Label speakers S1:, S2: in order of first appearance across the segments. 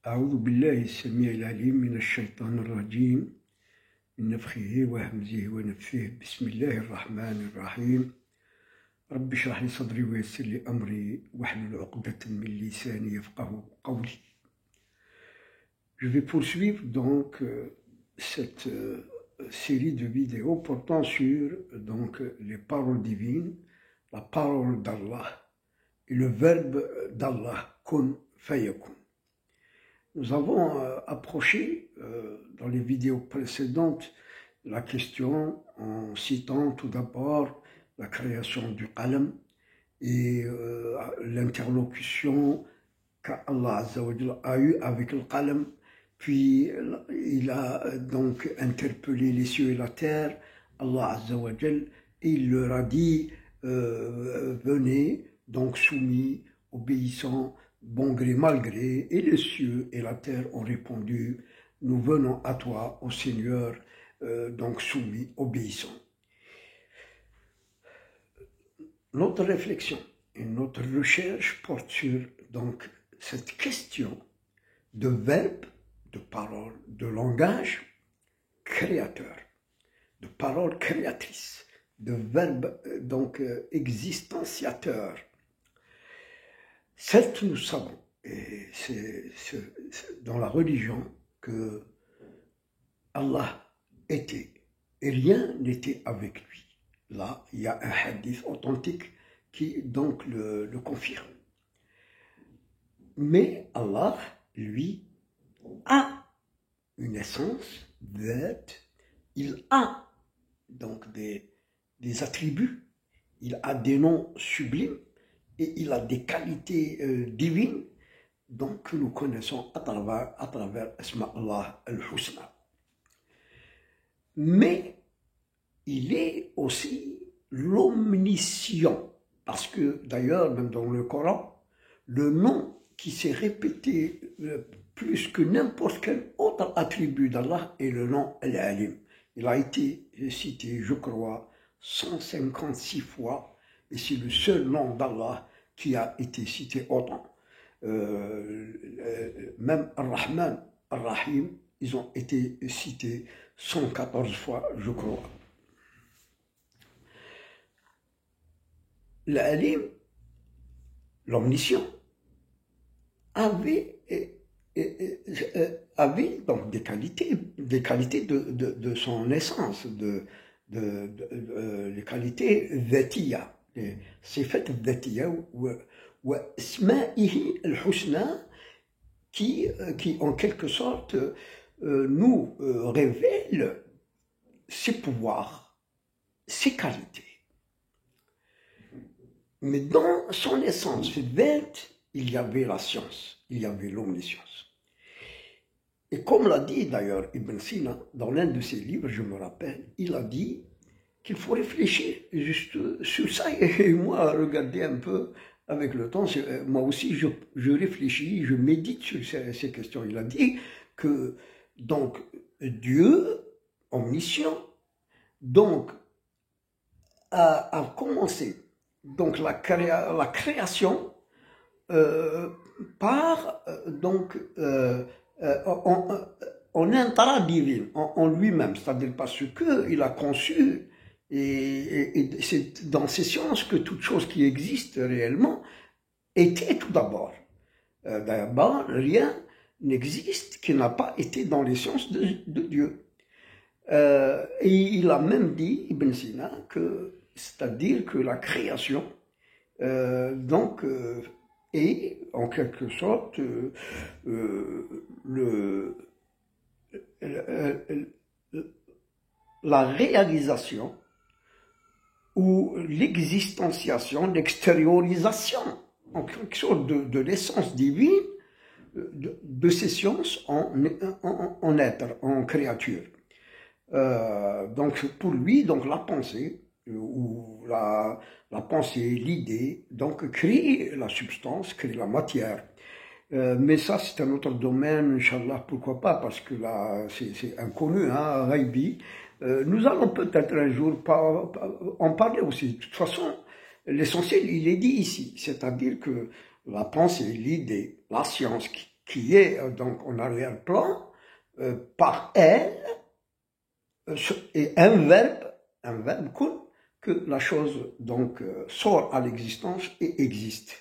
S1: أعوذ بالله السميع العليم من الشيطان الرجيم من نفخه وهمزه ونفثه بسم الله الرحمن الرحيم رب اشرح لي صدري ويسر لي أمري واحلل عقدة من لساني يفقهوا قولي. Je vais poursuivre donc cette série de vidéos portant sur donc les paroles divines, la parole d'Allah et le verbe d'Allah, kun fayakun. Nous avons approché dans les vidéos précédentes la question en citant tout d'abord la création du qalam et l'interlocution qu'Allah Azza wa Jalla a eue avec le qalam, puis il a donc interpellé les cieux et la terre, Allah Azza wa Jalla, et il leur a dit venez, donc soumis, obéissants, bon gré, mal gré, et les cieux et la terre ont répondu, nous venons à toi, ô Seigneur, donc soumis, obéissants. Notre réflexion et notre recherche portent sur donc cette question de verbe, de parole, de langage créateur, de parole créatrice, de verbe donc existenciateur. Certes, nous savons, et c'est dans la religion, que Allah était, et rien n'était avec lui. Là, il y a un hadith authentique qui donc le confirme. Mais Allah, lui, a une essence, il a donc des attributs, il a des noms sublimes, et il a des qualités divines donc, que nous connaissons à travers Asma Allah al-Husna. Mais il est aussi l'omniscient, parce que d'ailleurs, même dans le Coran, le nom qui s'est répété plus que n'importe quel autre attribut d'Allah est le nom Al-Alim. Il a été cité, je crois, 156 fois, et c'est le seul nom d'Allah qui a été cité autant. Même Ar-Rahman, Ar-Rahim, ils ont été cités 114 fois, je crois. L'Alim, l'omniscient, avait donc des qualités de son essence, les qualités dhatiya, les sifat dhatiya ou isma'ihi al-husna qui en quelque sorte nous révèle ses pouvoirs, ses qualités. Mais dans son essence, il y avait la science, il y avait l'omniscience. Et comme l'a dit d'ailleurs Ibn Sina, dans l'un de ses livres, je me rappelle, il a dit qu'il faut réfléchir juste sur ça. Et moi, regardez un peu avec le temps, moi aussi je réfléchis, je médite sur ces questions. Il a dit que donc Dieu, omniscient, donc a commencé donc la création par donc en intra divine, en lui-même, c'est-à-dire parce qu'il a conçu, et c'est dans ces sciences que toute chose qui existe réellement était tout d'abord. D'abord, rien n'existe qui n'a pas été dans les sciences de Dieu. Et il a même dit, Ibn Sina, c'est-à-dire que la création, donc, est en quelque sorte la réalisation ou l'existenciation, l'extériorisation, en quelque sorte de l'essence divine de ces sciences en être, en créature. Donc pour lui, donc la pensée, ou la pensée, l'idée, donc crée la substance, crée la matière. Mais ça, c'est un autre domaine, Inch'Allah, pourquoi pas, parce que là, c'est inconnu, hein, Ghaibi. Nous allons peut-être un jour en parler aussi. De toute façon, l'essentiel, il est dit ici, c'est-à-dire que la pensée, l'idée, la science qui est donc en arrière-plan, par elle, et un verbe kun, que la chose donc sort à l'existence et existe.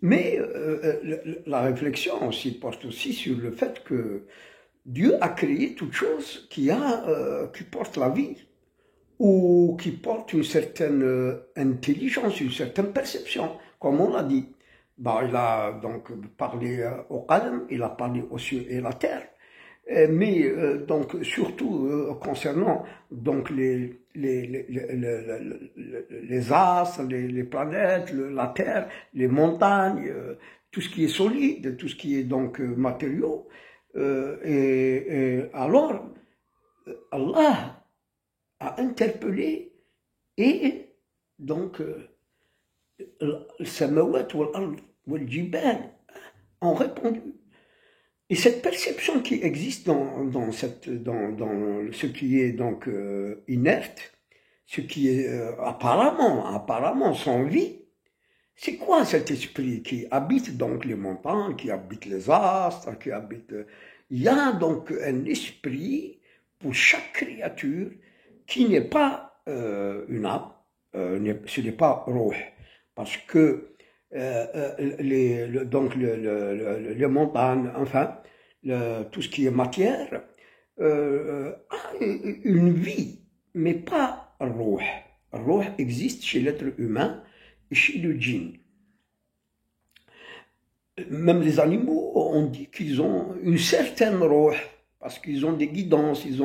S1: Mais la réflexion aussi porte aussi sur le fait que Dieu a créé toute chose qui porte la vie, ou qui porte une certaine intelligence, une certaine perception, comme on l'a dit. Bah, il a donc parlé au qalam, il a parlé aux cieux et la terre, mais donc surtout concernant donc les astres, les planètes, la terre, les montagnes, tout ce qui est solide, tout ce qui est donc matériaux. Et alors, Allah a interpellé et donc السماوات والأرض والجبال ont répondu. Et cette perception qui existe dans ce qui est donc inerte, ce qui est apparemment sans vie, c'est quoi cet esprit qui habite donc les montagnes, qui habite les astres, qui habite... Il y a donc un esprit pour chaque créature qui n'est pas une âme, ce n'est pas ruh, parce que les montagnes, enfin, tout ce qui est matière, a une vie, mais pas ruh. Ruh existe chez l'être humain et chez le djinn. Même les animaux, on dit qu'ils ont une certaine ruh, parce qu'ils ont des guidances, ils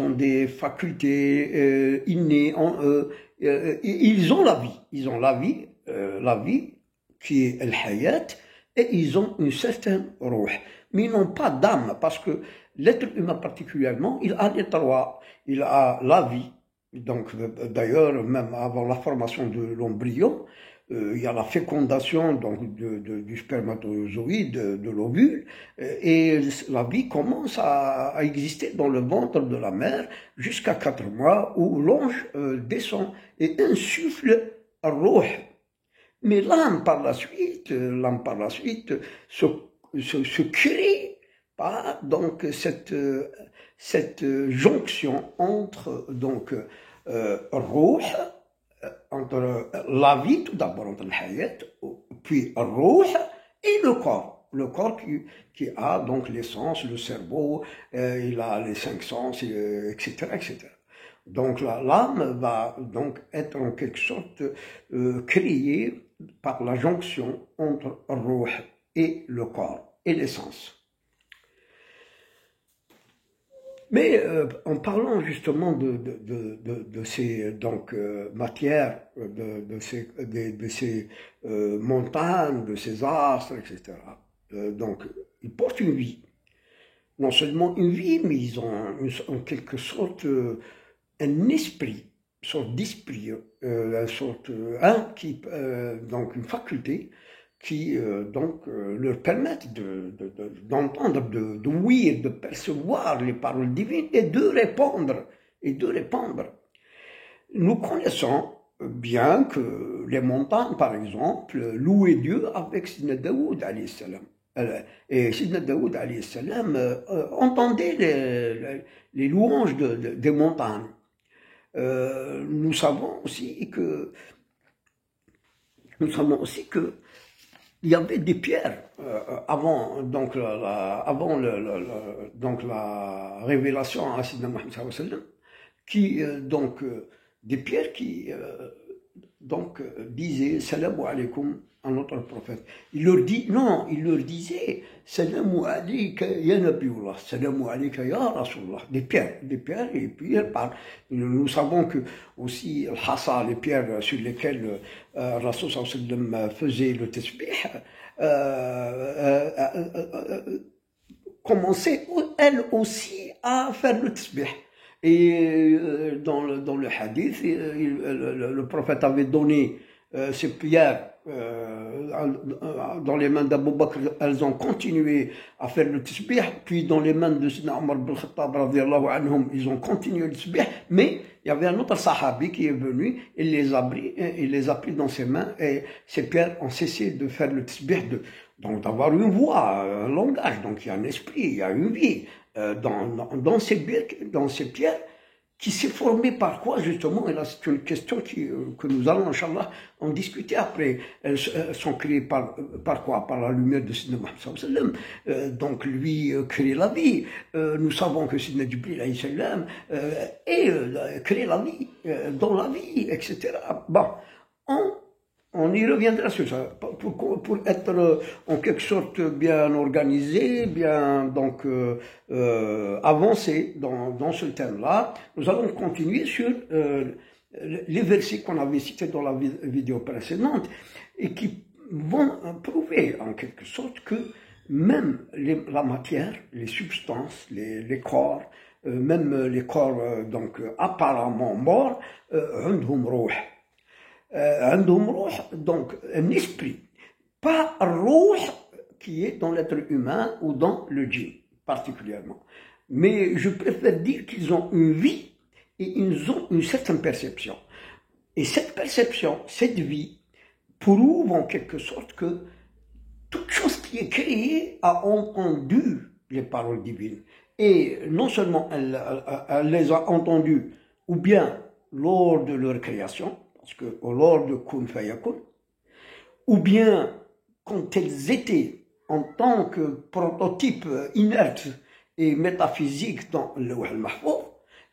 S1: ont des facultés innées en eux, ils ont la vie, la vie qui est al-hayat, et ils ont une certaine ruh, mais ils n'ont pas d'âme, parce que l'être humain particulièrement, il a les trois, il a la vie. Donc d'ailleurs, même avant la formation de l'embryon, il y a la fécondation donc, du spermatozoïde, de l'ovule, et la vie commence à exister dans le ventre de la mère jusqu'à 4 mois où l'ange descend et insuffle ruh. Mais l'âme par la suite se crée par donc cette jonction entre donc ruh, entre la vie, tout d'abord entre le hayat, puis ruh et le corps. Le corps qui a donc les sens, le cerveau, il a les 5 sens, etc., etc. Donc l'âme va donc être en quelque sorte créée par la jonction entre ruh et le corps et les sens. Mais en parlant justement de ces donc, matières, de ces montagnes, de ces astres, etc., donc ils portent une vie. Non seulement une vie, mais ils ont en quelque sorte un esprit, une sorte d'esprit, donc une faculté qui donc leur permettent d'entendre, d'ouïr, de percevoir les paroles divines et de répondre. Nous connaissons bien que les montagnes, par exemple, louaient Dieu avec Sidna Daoud alayhi salam. Et Sidna Daoud alayhi salam entendait les louanges des montagnes. Nous savons aussi que il y avait des pierres avant donc la révélation à Sidna Muhammad sallallahu alayhi wa sallam, qui des pierres qui disaient Salamu alaykum à notre prophète. Il leur disait Salamu alayka ya Nabiullah, Salamu alayka ya Rasulullah. Des pierres, et puis nous savons que aussi al-hasa, les pierres sur lesquelles Rasul sallallahu alayhi wa sallam faisait le tasbih, commençaient elles aussi à faire le tasbih. Et dans le hadith, le prophète avait donné ces pierres dans les mains d'Abou Bakr, elles ont continué à faire le tasbih, puis dans les mains de Sidna Omar ibn Khattab, radiyallahu anhum, ils ont continué le tasbih, mais il y avait un autre sahabi qui est venu, il les a pris dans ses mains, et ces pierres ont cessé de faire le tasbih, donc d'avoir une voix, un langage, donc il y a un esprit, il y a une vie dans ces pierres, qui s'est formé par quoi justement? Et là c'est une question que nous allons, Inch'Allah, en discuter après. Elles sont créées par quoi? Par la lumière de Sidna Muhammad sallallahu alayhi wa sallam. Donc lui crée la vie. Nous savons que Sidna Jibril alayhi salam crée la vie, dans la vie, etc. Bon, on y reviendra sur ça, pour être en quelque sorte bien organisé, bien donc avancé dans ce thème-là. Nous allons continuer sur les versets qu'on avait cités dans la vidéo précédente et qui vont prouver en quelque sorte que même la matière, les substances, les corps, même les corps donc apparemment morts, عندهم روح. عندهم روح, donc un esprit, pas روح qui est dans l'être humain ou dans le djinn particulièrement, mais je préfère dire qu'ils ont une vie et ils ont une certaine perception, et cette perception, cette vie prouve en quelque sorte que toute chose qui est créée a entendu les paroles divines, et non seulement elle les a entendues ou bien lors de leur création, parce que lors de Kun Fayakun, ou bien quand elles étaient en tant que prototype inerte et métaphysique dans le Lawh al-Mahfouz,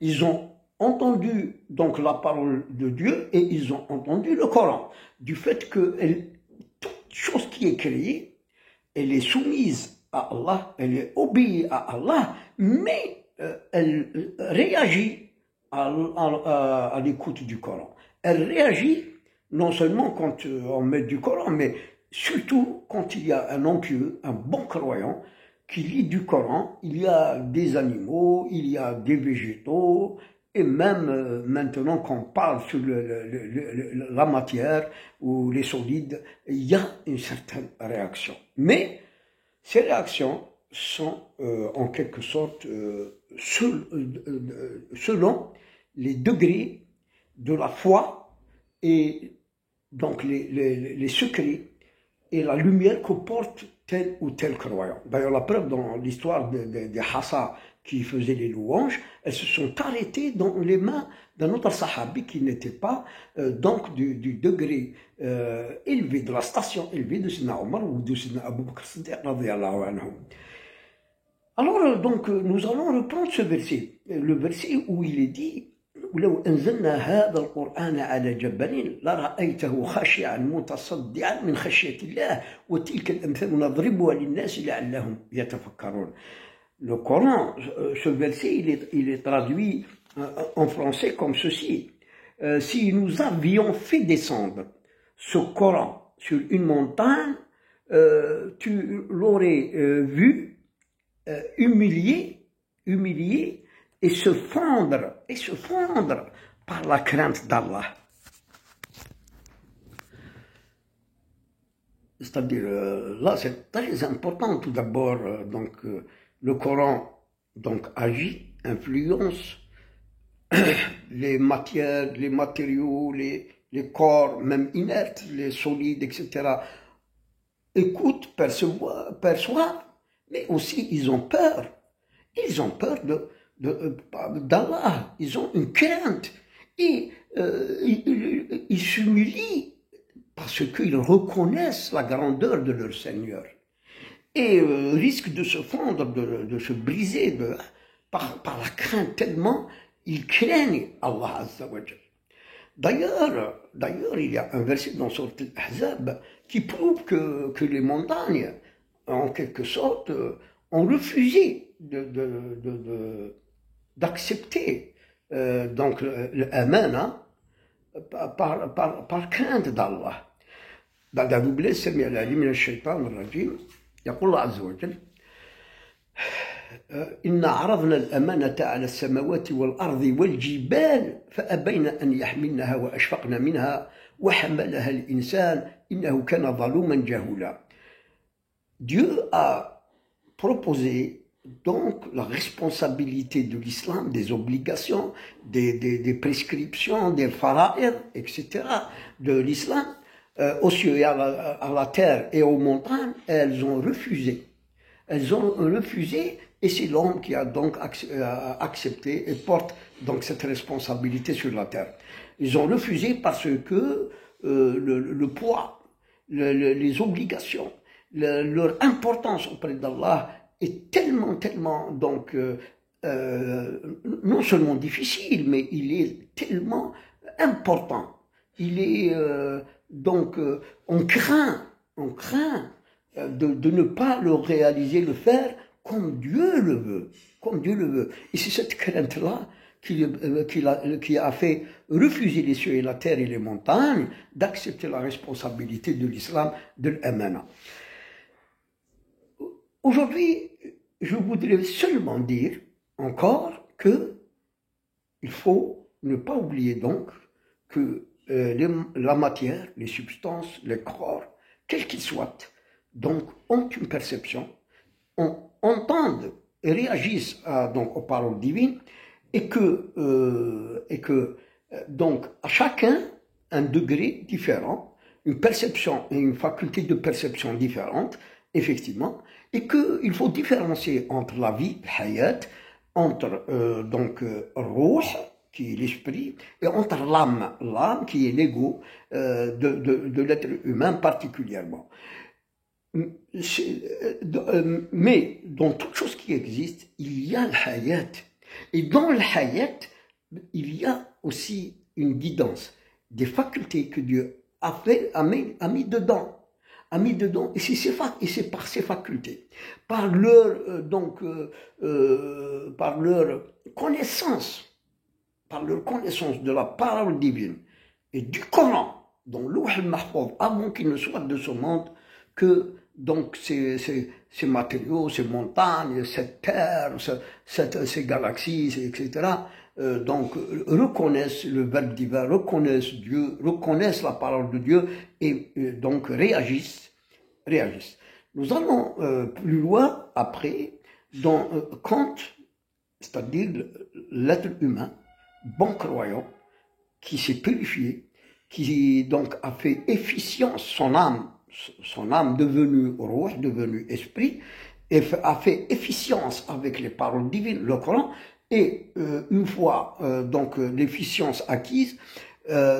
S1: ils ont entendu donc la parole de Dieu et ils ont entendu le Coran, du fait que toute chose qui est créée, elle est soumise à Allah, elle est obéie à Allah, mais elle réagit à l'écoute du Coran. Elle réagit non seulement quand on met du Coran, mais surtout quand il y a un homme pieux, un bon croyant, qui lit du Coran. Il y a des animaux, il y a des végétaux, et même maintenant qu'on parle sur la matière ou les solides, il y a une certaine réaction. Mais ces réactions sont en quelque sorte selon les degrés de la foi et donc les secrets et la lumière que porte tel ou tel croyant. D'ailleurs, la preuve dans l'histoire des Hassa qui faisaient les louanges, elles se sont arrêtées dans les mains d'un autre sahabi qui n'était pas donc du degré élevé, de la station élevée de Sidna Omar ou de Sidna Abu Bakr Siddiq radiyallahu anhu. Alors, donc, nous allons reprendre ce verset, le verset où il est dit ولو أنزلنا هذا القرآن على جبل لرأيته خاشعا متصدعا من خشية الله وتلك الأمثال نضربها للناس لعلهم يتفكرون. Le Coran, ce verset, il est traduit en français comme ceci. Si nous avions fait descendre ce Coran sur une montagne, tu l'aurais vu humilié et se fondre par la crainte d'Allah. C'est-à-dire, là c'est très important tout d'abord, donc le Coran donc agit, influence les matières, les matériaux, les corps, même inertes, les solides, etc. Écoutent, perçoivent, mais aussi ils ont peur. Ils ont peur d'Allah, ils ont une crainte et ils s'humilient parce qu'ils reconnaissent la grandeur de leur Seigneur et risquent de se fondre, de se briser par la crainte tellement ils craignent Allah Azza wa Jal. D'ailleurs, il y a un verset dans Sourate Al-Ahzab qui prouve que les montagnes, en quelque sorte, ont refusé d'accepter donc l'amana par crainte d'Allah. بعد أعوذ بالله السميع العليم من الشيطان الرجيم يقول الله عز وجل إنا عرضنا الأمانة على السماوات والأرض والجبال فأبين أن يحملنها وأشفقن منها وحملها الإنسان إنه كان ظلوما جهولا. Dieu a proposé donc la responsabilité de l'islam, des obligations, des prescriptions, des fara'ir, etc. de l'islam aux cieux et à la terre et aux montagnes. Elles ont refusé. Elles ont refusé et c'est l'homme qui a donc accepté et porte donc cette responsabilité sur la terre. Ils ont refusé parce que le poids, les obligations, leur importance auprès d'Allah est tellement donc non seulement difficile, mais il est tellement important. Il est donc on craint de ne pas le réaliser, le faire comme Dieu le veut, Et c'est cette crainte-là qui a fait refuser les cieux et la terre et les montagnes d'accepter la responsabilité de l'islam, de l'amana. Aujourd'hui, je voudrais seulement dire encore que il faut ne pas oublier donc que la matière, les substances, les corps, quels qu'ils soient, donc ont une perception, entendent et réagissent donc aux paroles divines et que donc à chacun un degré différent, une perception et une faculté de perception différente, effectivement, et qu'il faut différencier entre la vie, hayat, entre donc ruh, qui est l'esprit, et entre l'âme qui est l'ego de l'être humain particulièrement. Mais dans toute chose qui existe, il y a le hayat. Et dans le hayat, il y a aussi une guidance, des facultés que Dieu a mis dedans. Et c'est par ces facultés, par leur connaissance, de la parole divine et du Coran, dans Louh al-Mahfouz, avant qu'il ne soit de ce monde, que donc ces matériaux, ces montagnes, cette terre, ces galaxies, etc., donc reconnaissent le verbe divin, reconnaissent Dieu, reconnaissent la parole de Dieu et donc réagissent. Nous allons plus loin après dans Kant, c'est-à-dire l'être humain, bon croyant, qui s'est purifié, qui donc a fait efficience son âme devenue ruh, devenue esprit, et a fait efficience avec les paroles divines, le Coran. Et une fois donc l'efficience acquise,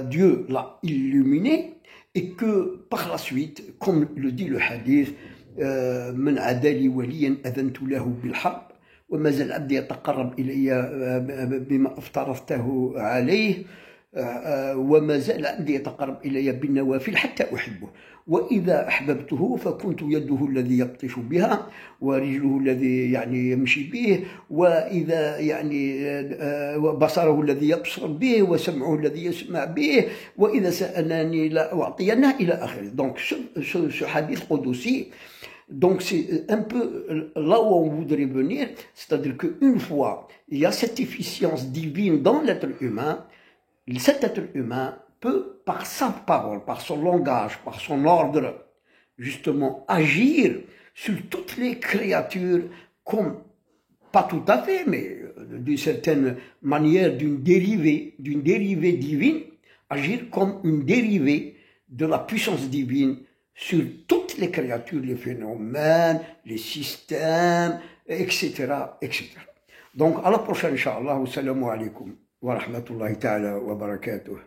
S1: Dieu l'a illuminé et que par la suite, comme le dit le hadith, من عادى لي وليا أذنت له بالحرب وما زال عبدي يتقرب إلي بما افترضته عليه وما زال عبدي يتقرب إلي بالنوافل حتى أحبه وإذا أحببته فكنت يده الذي يبطش بها ورجله الذي يعني يمشي به وإذا يعني بصره الذي يبصر به وسمعه الذي يسمع به وإذا سألني لا أعطينه إلى آخره. Donc ce hadith qudsi, donc c'est un peu là où on voudrait venir, c'est-à-dire qu'une fois il y a cette efficience divine dans l'être humain, cet être humain peut, par sa parole, par son langage, par son ordre, justement agir sur toutes les créatures comme, pas tout à fait, mais d'une certaine manière, d'une dérivée divine, agir comme une dérivée de la puissance divine sur toutes les créatures, les phénomènes, les systèmes, etc., etc. Donc, à la prochaine, Inch'Allah. Assalamu alaikum wa rahmatullahi ta'ala wa barakatuh.